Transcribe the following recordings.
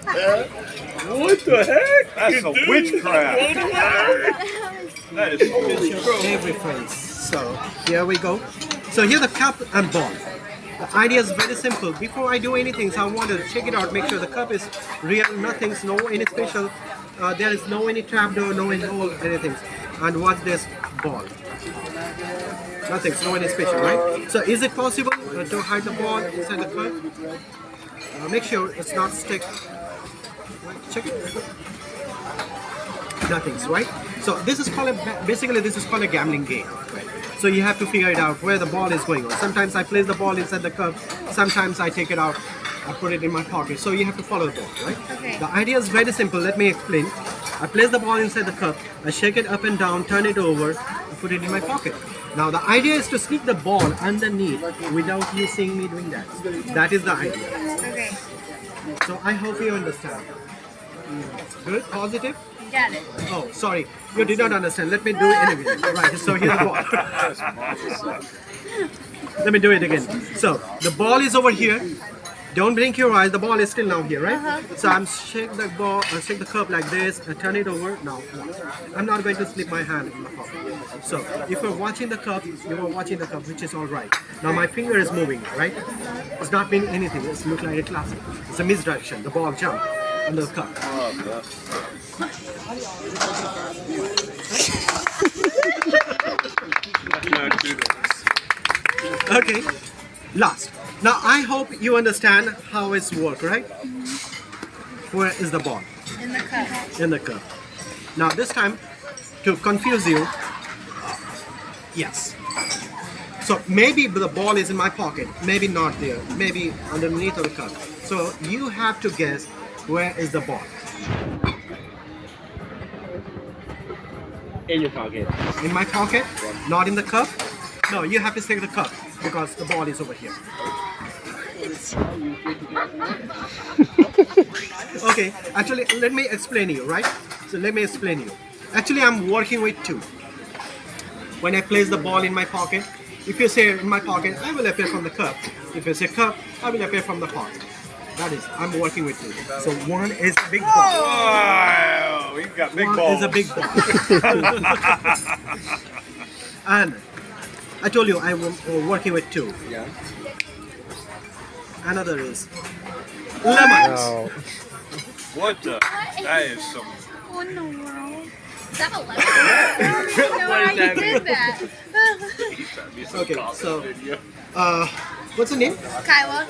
What the heck? That's a witchcraft. That is holy bro. Every phrase. So here we go. So here the cup and ball. The idea is very simple. Before I do anything, so I want to check it out, make sure the cup is real, nothing's no any special. There is no any trapdoor, no any hole, anything. And what's this ball? Nothing's no any special, right? So is it possible to hide the ball inside the cup? Make sure it's not stick. Check it. Nothing's right. So this is called basically this is called a gambling game. Right? So you have to figure it out where the ball is going on. Sometimes I place the ball inside the cup. Sometimes I take it out. I put it in my pocket. So you have to follow the ball, right? Okay. The idea is very simple. Let me explain. I place the ball inside the cup. I shake it up and down, turn it over, and put it in my pocket. Now the idea is to sneak the ball underneath without you seeing me doing that. That is the idea. Okay. So I hope you understand. Good? Positive? Got it. Oh, sorry. You did not understand. Let me do it anyway. Right, so here's the ball. Let me do it again. So, the ball is over here. Don't blink your eyes. The ball is still now here, right? So, I'm shake the ball, shake the cup like this, and turn it over. Now, I'm not going to slip my hand in the cup. So, if you're watching the cup, you are watching the cup, which is all right. Now, my finger is moving, right? It's not meaning anything. It's look like a classic. It's a misdirection. The ball jumped on the cup. Okay, last. Now I hope you understand how it's work, right? Where is the ball? In the cup. In the cup. Now this time, to confuse you, yes. So maybe the ball is in my pocket, maybe not there, maybe underneath of the cup. So you have to guess where is the ball. In your pocket. In my pocket, not in the cup. No, you have to take the cup because the ball is over here. Okay, actually, let me explain you, right? So let me explain you. Actually, I'm working with two. When I place the ball in my pocket, if you say in my pocket, I will appear from the cup. If you say cup, I will appear from the pot. That is, I'm working with two. So one is a big ball. Wow, you got big One balls. is a big ball. And I told you I'm working with two. Yeah. Another is lemons. Oh. What the? That is some. What in the world? Is that a lemon? I don't know why you did that. Okay, so what's the name? Kyla.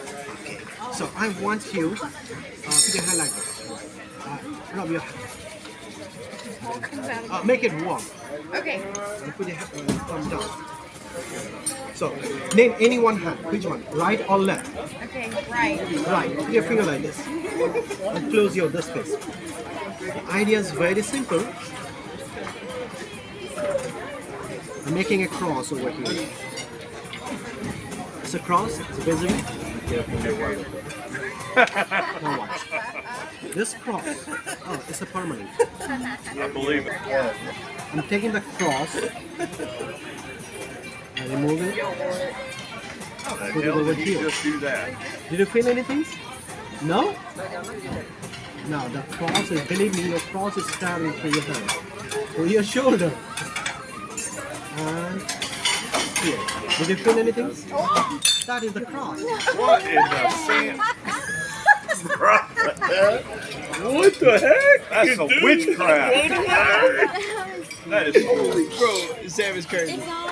So I want you put your hand like this. Rub your hand. What comes out of Make it warm. Okay. And put your thumb down. So name any one hand. Which one? Right or left? Okay, right. Right. Put your finger like this. And close your this face. The idea is very simple. I'm making a cross over here. It's a cross. It's a basically. Now watch. This cross. Oh, it's a permanent. I believe it. I'm taking the cross. I remove it. Put it over You here. just do that. Did you feel anything? No? No, the cross is, believe me, your cross is stabbing through your hand. Through your shoulder. And here. Did you feel anything? That is the cross. What in the sand? What the heck? That's a witchcraft. That is holy. Bro, Sam is crazy. It's on.